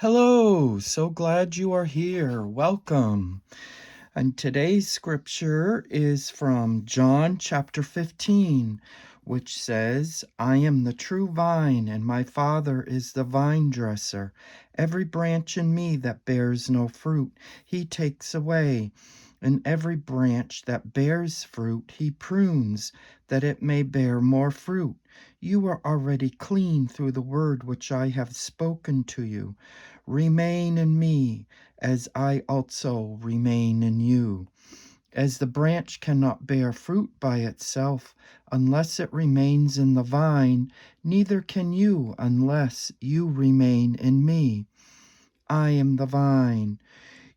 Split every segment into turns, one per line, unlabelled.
Hello, so glad you are here. Welcome. And today's scripture is from John chapter 15, which says, I am the true vine, and my Father is the vine dresser. Every branch in me that bears no fruit, he takes away. And every branch that bears fruit, he prunes, that it may bear more fruit. You are already clean through the word which I have spoken to you. Remain in me, as I also remain in you. As the branch cannot bear fruit by itself unless it remains in the vine, neither can you unless you remain in me. I am the vine.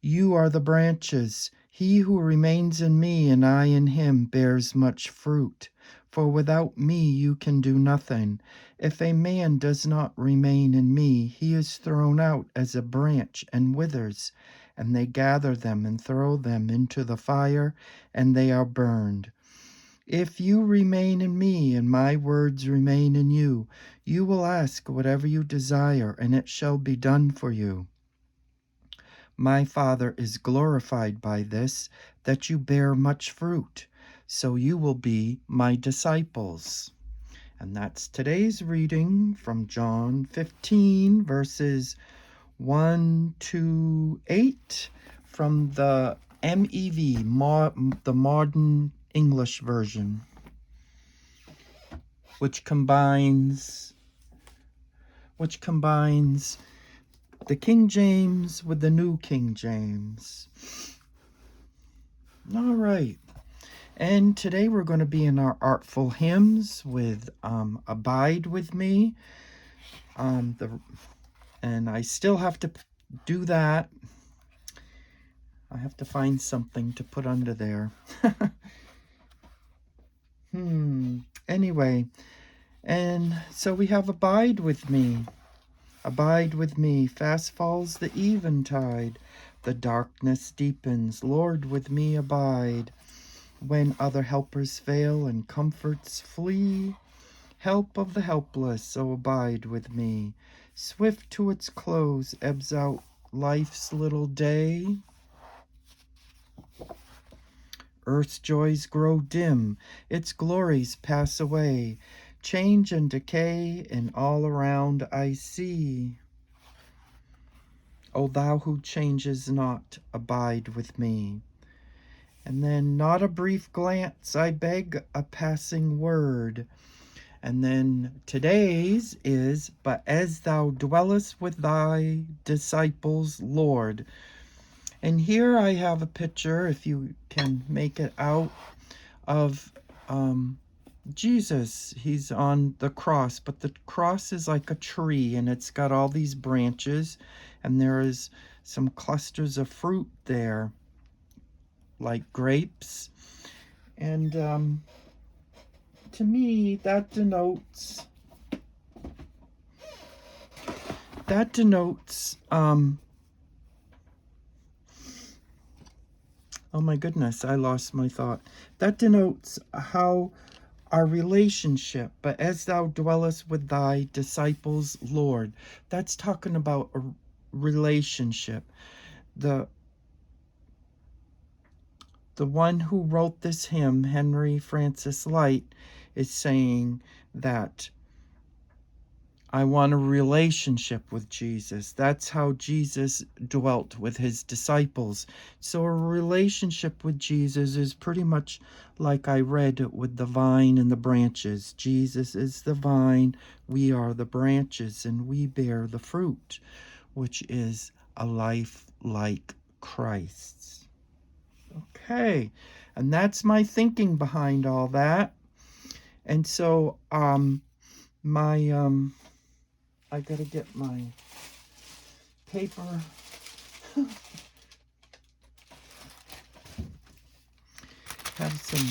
You are the branches. He who remains in me and I in him bears much fruit. For without me you can do nothing. If a man does not remain in me, he is thrown out as a branch and withers, and they gather them and throw them into the fire, and they are burned. If you remain in me and my words remain in you, you will ask whatever you desire, and it shall be done for you. My Father is glorified by this, that you bear much fruit, so you will be my disciples. And that's today's reading from John 15, verses 1 to 8 from the MEV, the Modern English Version, which combines the King James with the New King James. All right. And today we're going to be in our Artful Hymns with Abide With Me. And I still have to do that. I have to find something to put under there. Anyway, and so we have Abide With Me. Abide with me, fast falls the eventide. The darkness deepens, Lord, with me abide. When other helpers fail and comforts flee, help of the helpless, so abide with me. Swift to its close ebbs out life's little day. Earth's joys grow dim, its glories pass away. Change and decay in all around I see. O thou who changes not, abide with me. And then not a brief glance, I beg a passing word. And then today's is, but as thou dwellest with thy disciples, Lord. And here I have a picture, if you can make it out, of Jesus. He's on the cross, but the cross is like a tree, and it's got all these branches, and there is some clusters of fruit there, like grapes. And to me, that denotes oh my goodness, I lost my thought. That denotes how our relationship, but as thou dwellest with thy disciples, Lord. That's talking about a relationship. The one who wrote this hymn, Henry Francis Light, is saying that I want a relationship with Jesus. That's how Jesus dwelt with his disciples. So a relationship with Jesus is pretty much like I read with the vine and the branches. Jesus is the vine, we are the branches, and we bear the fruit, which is a life like Christ's. Okay, and that's my thinking behind all that. And so I gotta get my paper. Have some,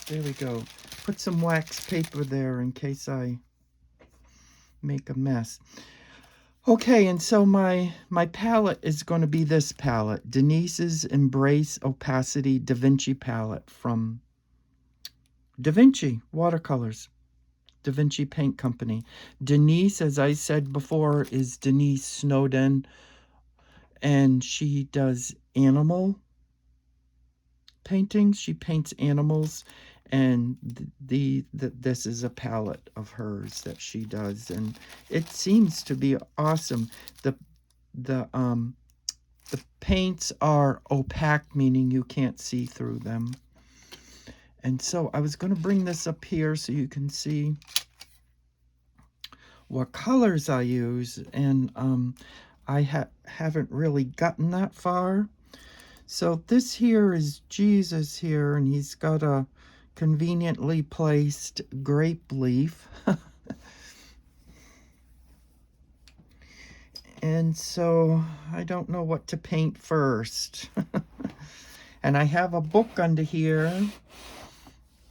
there we go. Put some wax paper there in case I make a mess. Okay, and so my palette is going to be this palette, Denise's Embrace Opacity Davinci palette from Davinci Watercolors. Davinci Paint Company. Denise, as I said before, is Denise Snowden, and she does animal paintings. She paints animals, and this is a palette of hers that she does, and it seems to be awesome. The paints are opaque, meaning you can't see through them. And so I was going to bring this up here so you can see what colors I use, and I haven't really gotten that far. So this here is Jesus here, and he's got a conveniently placed grape leaf. And so I don't know what to paint first. And I have a book under here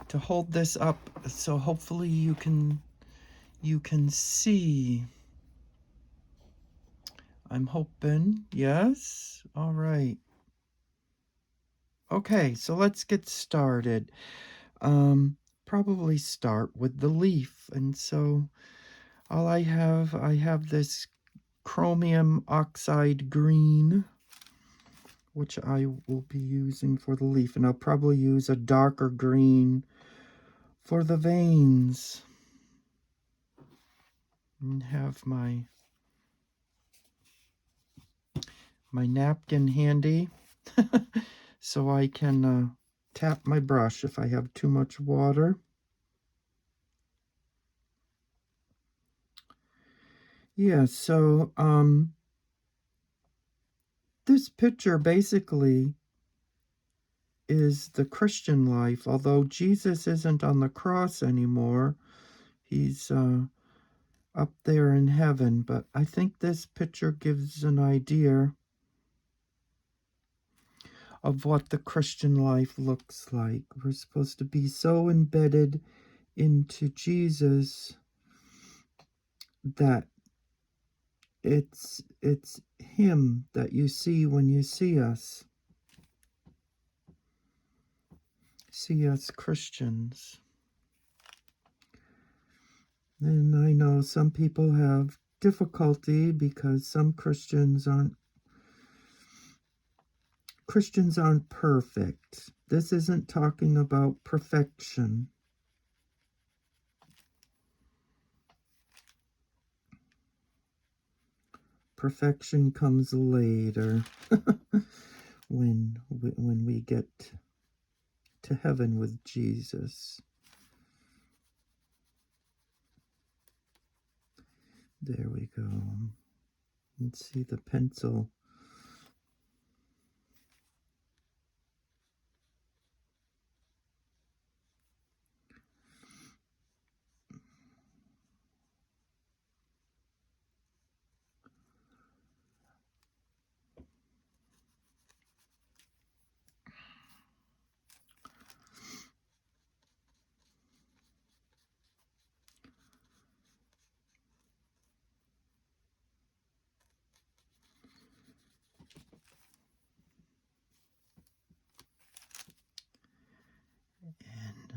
to hold this up, so hopefully you can see. I'm hoping. Yes. All right. Okay, so let's get started. Probably start with the leaf. And so I have this chromium oxide green, which I will be using for the leaf, and I'll probably use a darker green for the veins. And have my napkin handy so I can tap my brush if I have too much water. Yeah, so this picture basically is the Christian life, although Jesus isn't on the cross anymore. He's up there in heaven, but I think this picture gives an idea of what the Christian life looks like. We're supposed to be so embedded into Jesus that it's him that you see when you see us. See us Christians. And I know some people have difficulty because some Christians aren't perfect. This isn't talking about perfection. Perfection comes later when we get to heaven with Jesus. There we go. Let's see the pencil. And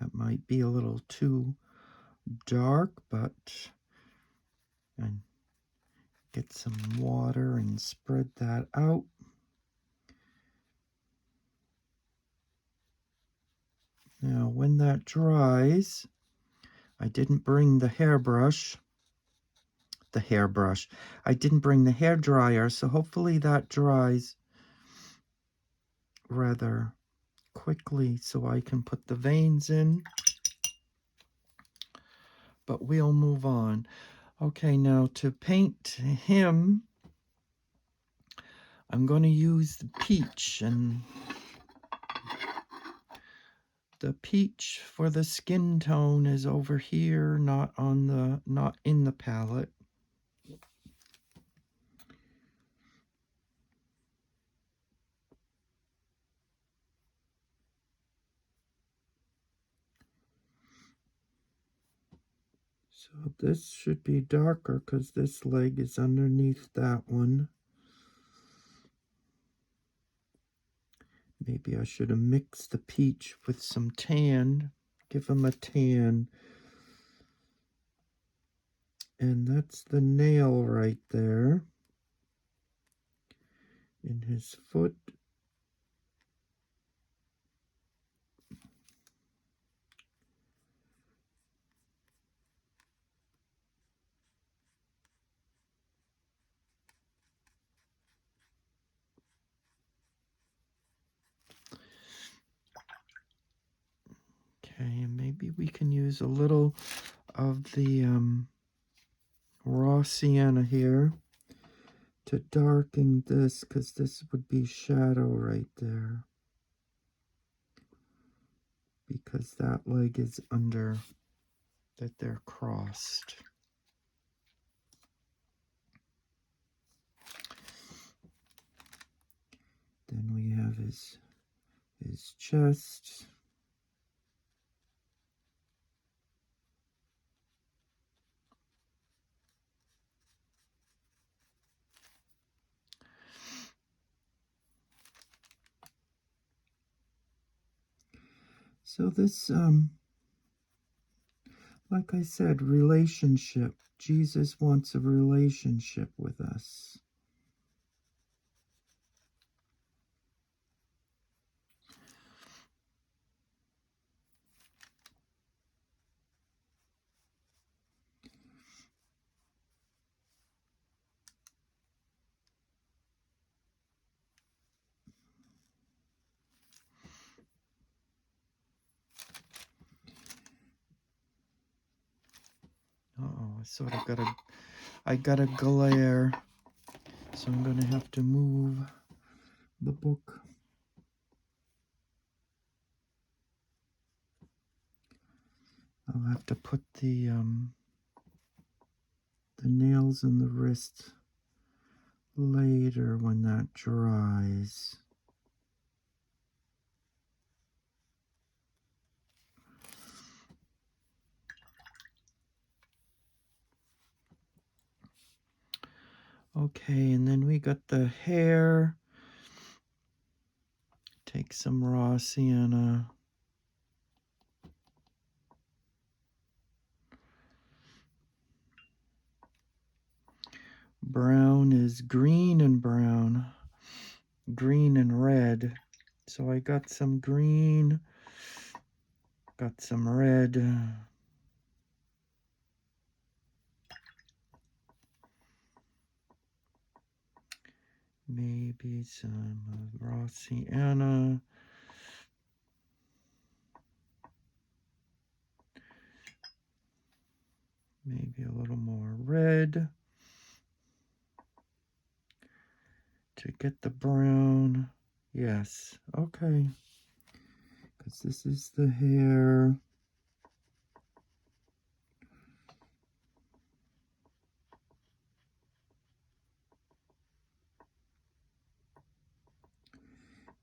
that might be a little too dark, but and get some water and spread that out. Now, when that dries, I didn't bring the hairbrush. I didn't bring the hair dryer, so hopefully that dries rather quickly so I can put the veins in. But we'll move on. Okay, now to paint him, I'm going to use the peach, and the peach for the skin tone is over here, not in the palette. So this should be darker because this leg is underneath that one. Maybe I should have mixed the peach with some tan. Give him a tan. And that's the nail right there in his foot. Okay, and maybe we can use a little of the raw sienna here to darken this, because this would be shadow right there, because that leg is under, that they're crossed. Then we have his chest. So this, like I said, relationship. Jesus wants a relationship with us. Uh-oh, I got a glare, so I'm gonna have to move the book. I'll have to put the nails in the wrist later when that dries. Okay, and then we got the hair. Take some raw sienna. Brown is green and brown. Green and red. So I got some green, got some red. Maybe some raw sienna. Maybe a little more red to get the brown. Yes, okay. Because this is the hair.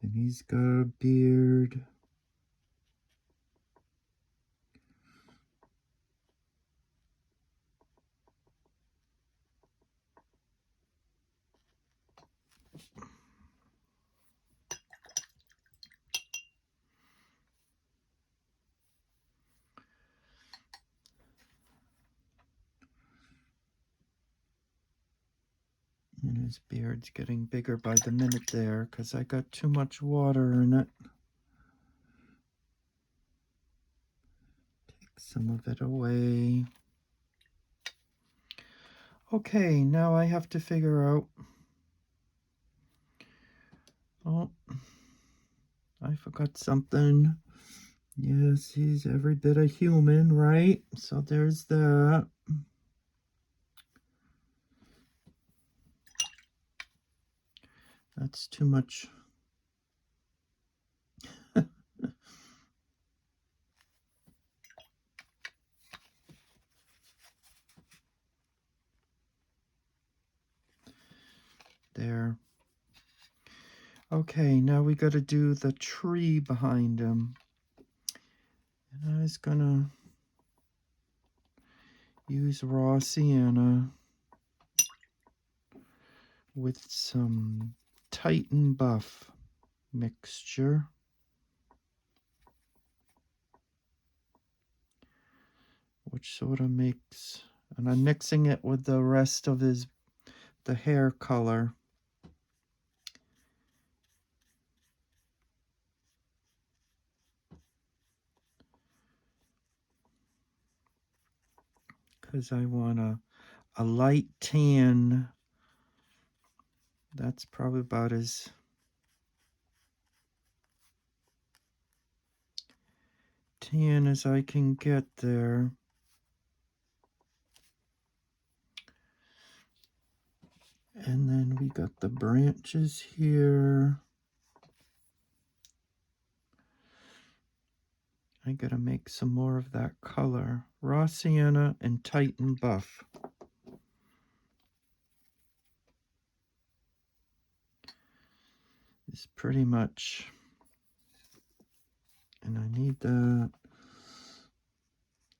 And he's got a beard. And his beard's getting bigger by the minute there because I got too much water in it. Take some of it away. Okay, now I have to figure out. Oh, I forgot something. Yes, he's every bit a human, right? So there's that. That's too much. There. Okay, now we got to do the tree behind him. And I was gonna use raw sienna with some Titan Buff mixture. Which sort of makes And I'm mixing it with the rest of the hair color. Because I want a light tan. That's probably about as tan as I can get there. And then we got the branches here. I gotta make some more of that color. Raw sienna and Titan buff. Is pretty much, and I need that.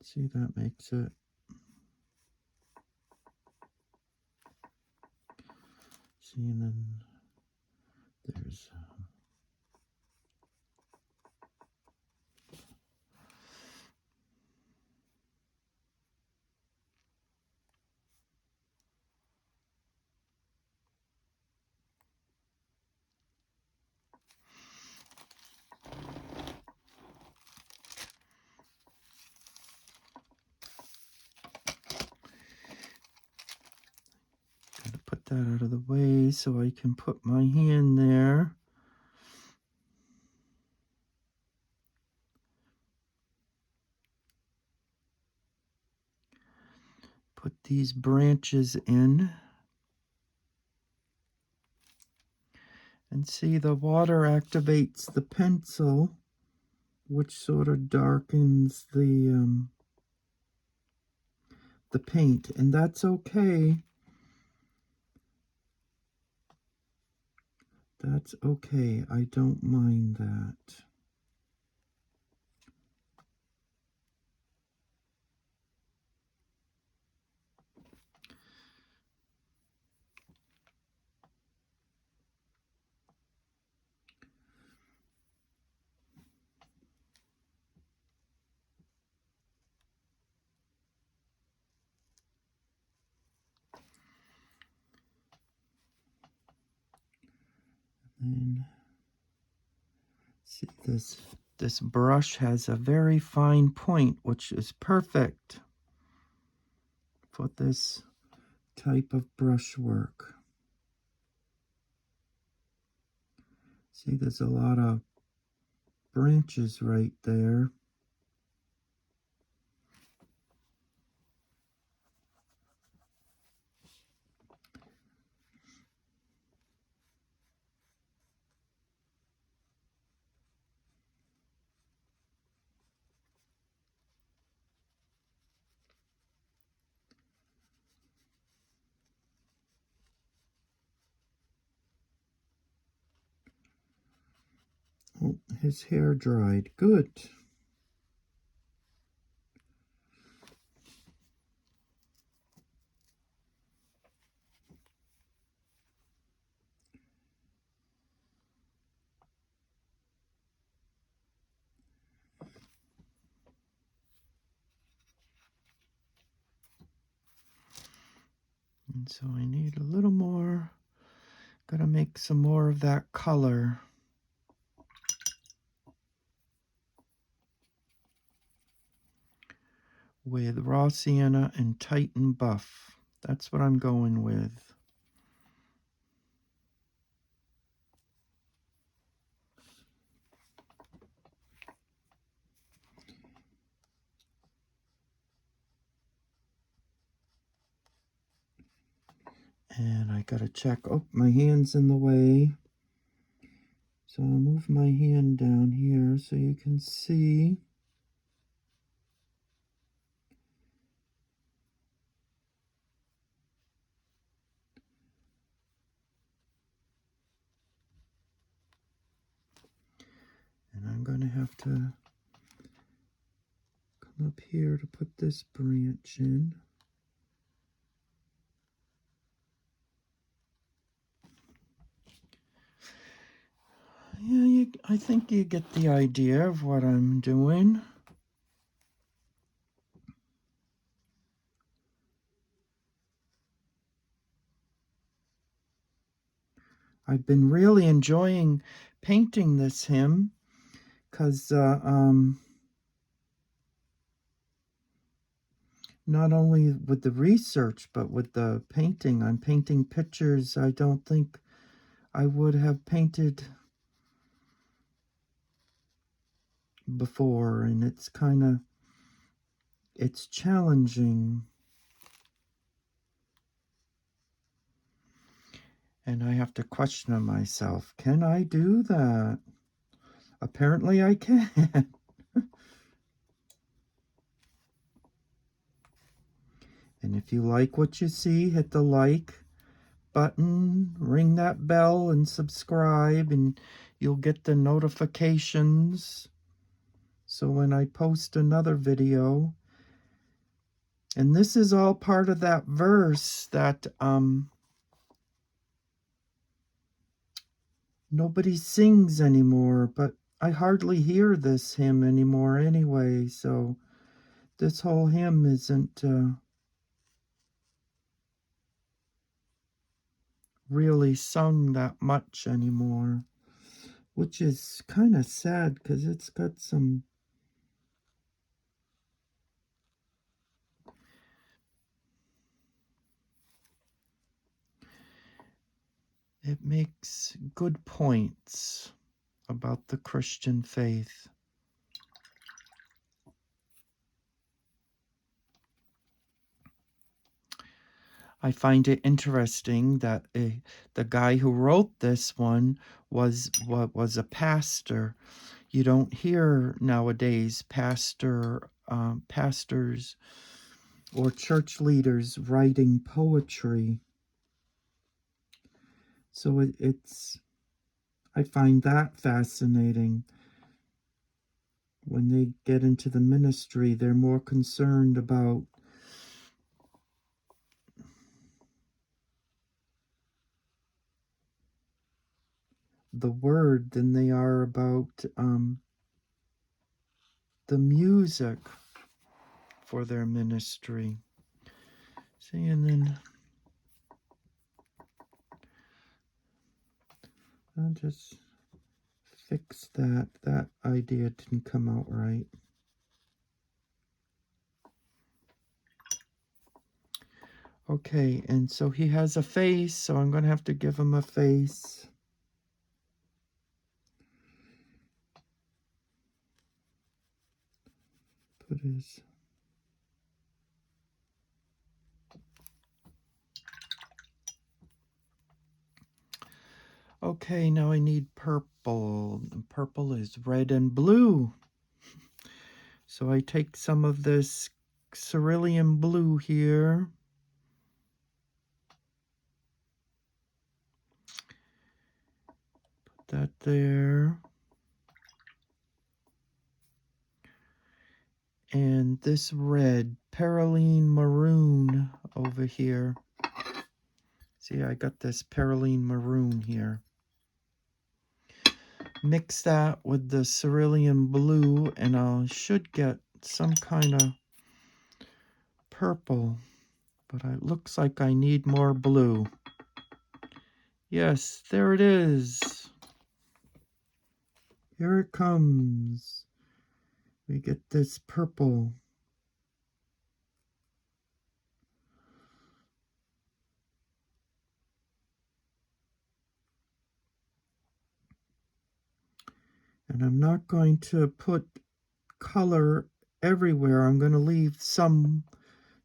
See, that makes it. See, and then there's gotta put that out of the way so I can put my hand there. Put these branches in. And see, the water activates the pencil, which sort of darkens the paint, and that's okay. That's okay. I don't mind that. And see, this brush has a very fine point, which is perfect for this type of brushwork. See, there's a lot of branches right there. Oh, his hair dried. Good. And so I need a little more. Gotta make some more of that color. With raw sienna and Titan buff. That's what I'm going with. And I gotta check. Oh, my hand's in the way. So I'll move my hand down here so you can see. And I'm going to have to come up here to put this branch in. Yeah, I think you get the idea of what I'm doing. I've been really enjoying painting this hymn because not only with the research, but with the painting. I'm painting pictures I don't think I would have painted before, and it's challenging. And I have to question myself, can I do that? Apparently I can. And if you like what you see, hit the like button, ring that bell, and subscribe, and you'll get the notifications. So when I post another video, and this is all part of that verse that nobody sings anymore, but I hardly hear this hymn anymore anyway, so this whole hymn isn't really sung that much anymore, which is kind of sad because it's got some it makes good points about the Christian faith. I find it interesting that the guy who wrote this one was a pastor. You don't hear nowadays pastors or church leaders writing poetry. So I find that fascinating. When they get into the ministry, they're more concerned about the word than they are about the music for their ministry. See, and then I'll just fix that. That idea didn't come out right. Okay, and so he has a face, so I'm going to have to give him a face. Put his... Okay, now I need purple. Purple is red and blue. So I take some of this cerulean blue here. Put that there. And this red, perylene maroon over here. See, I got this perylene maroon here. Mix that with the cerulean blue, and I should get some kind of purple. But it looks like I need more blue. Yes, there it is. Here it comes. We get this purple. And I'm not going to put color everywhere. I'm going to leave some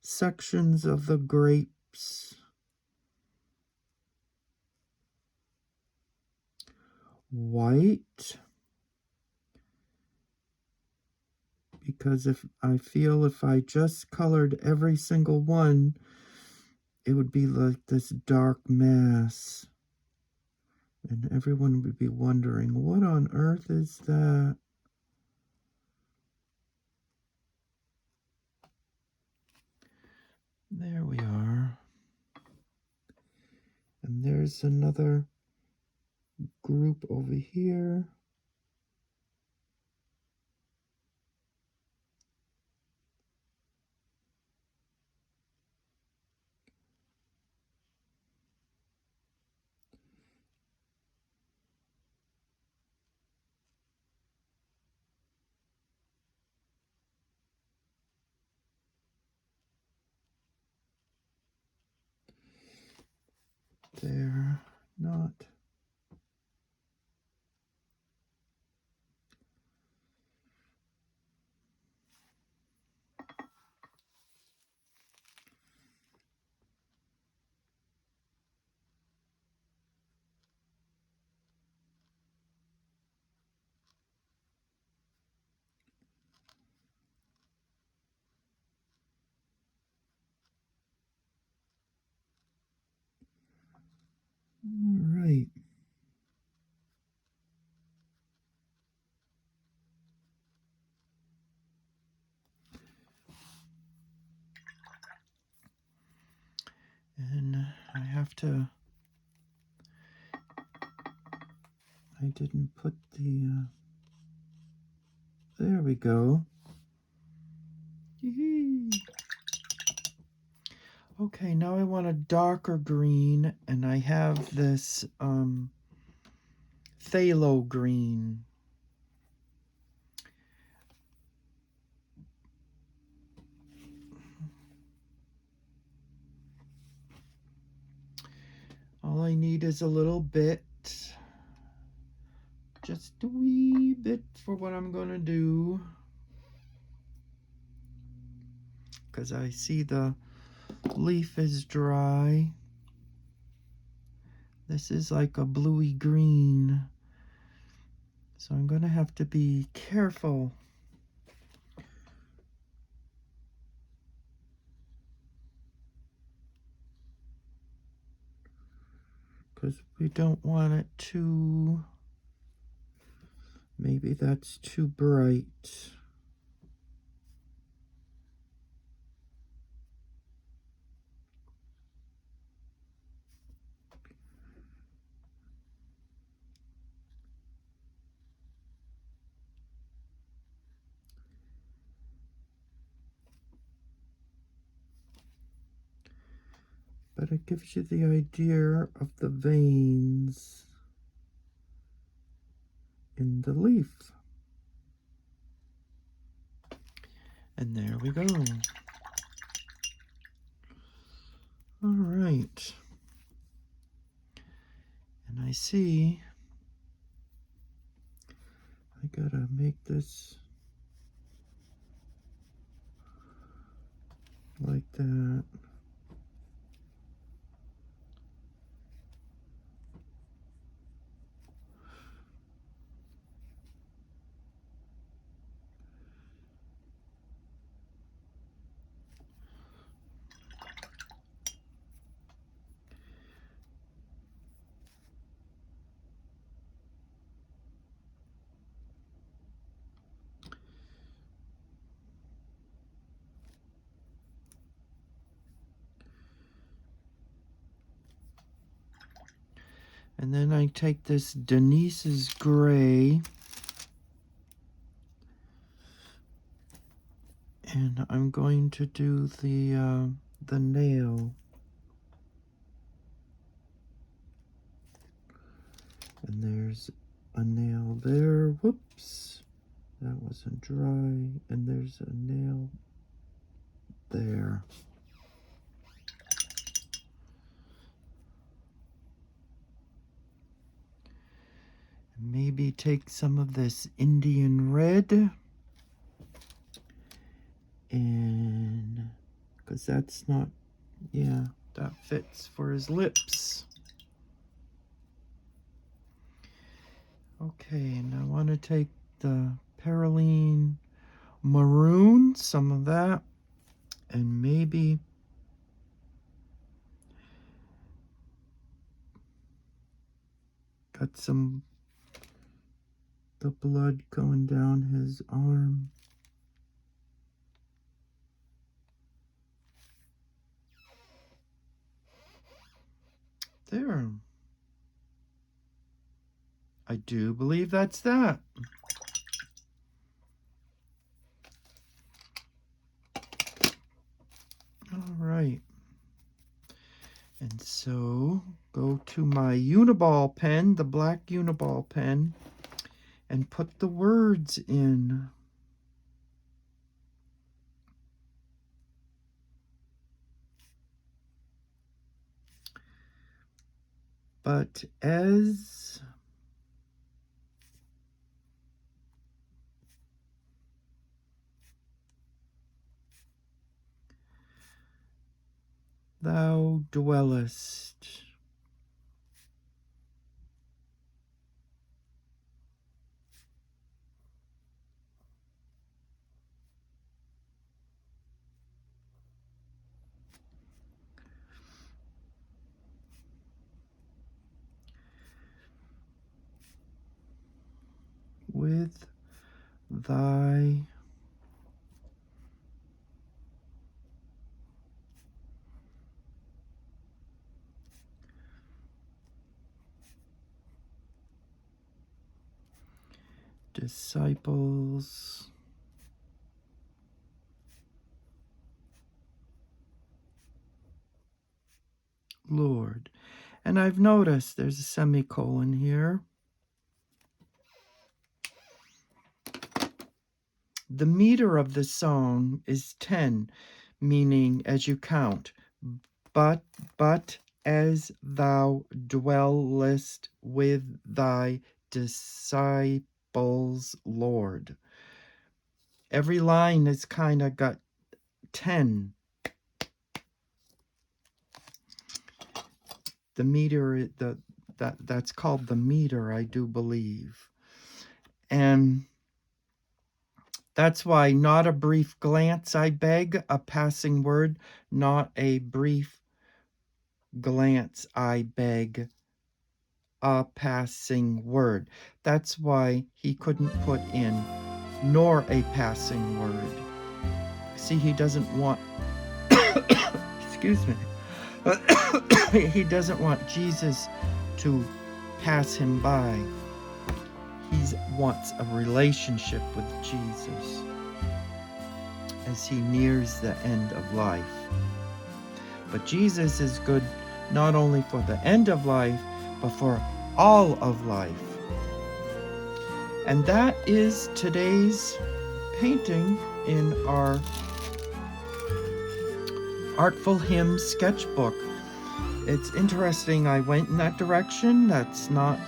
sections of the grapes white, because if I just colored every single one, it would be like this dark mass, and everyone would be wondering, what on earth is that? There we are. And there's another group over here. They're not. All right. And I have to, I didn't put the, there we go. Yee. Okay, now I want a darker green, and I have this phthalo green. All I need is a little bit, just a wee bit for what I'm going to do. Because I see the leaf is dry. This is like a bluey green. So I'm going to have to be careful. Because we don't want it too, maybe that's too bright. But it gives you the idea of the veins in the leaf. And there we go. All right. And I see I gotta make this like that. And then I take this Denise's gray and I'm going to do the nail. And there's a nail there. Whoops. That wasn't dry. And there's a nail there. Maybe take some of this Indian red. And because that's not, yeah, that fits for his lips. Okay, and I want to take the Perylene maroon, some of that, and maybe got some, the blood going down his arm. There. I do believe that's that. All right. And so go to my Uniball pen, the black Uniball pen, and put the words in. but as thou dwellest with thy disciples, Lord. And I've noticed there's a semicolon here. The meter of the song is 10, meaning as you count, but as thou dwellest with thy disciples, Lord. Every line has kind of got 10. The meter, that's called the meter, I do believe. And that's why not a brief glance, I beg, a passing word, not a brief glance, I beg, a passing word. That's why he couldn't put in nor a passing word. See, he doesn't want, excuse me, he doesn't want Jesus to pass him by. He wants a relationship with Jesus as he nears the end of life. But Jesus is good not only for the end of life, but for all of life. And that is today's painting in our Artful Hymns Sketchbook. It's interesting I went in that direction. That's not,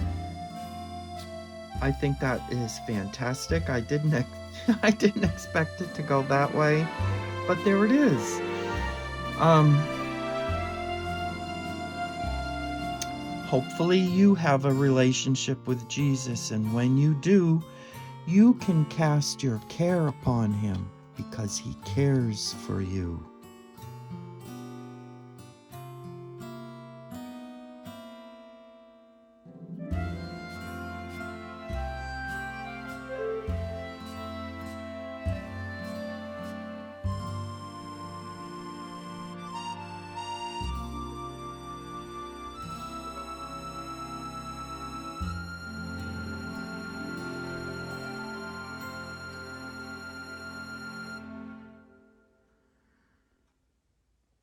I think that is fantastic. I didn't expect it to go that way, but there it is. Hopefully you have a relationship with Jesus, and when you do, you can cast your care upon him because he cares for you.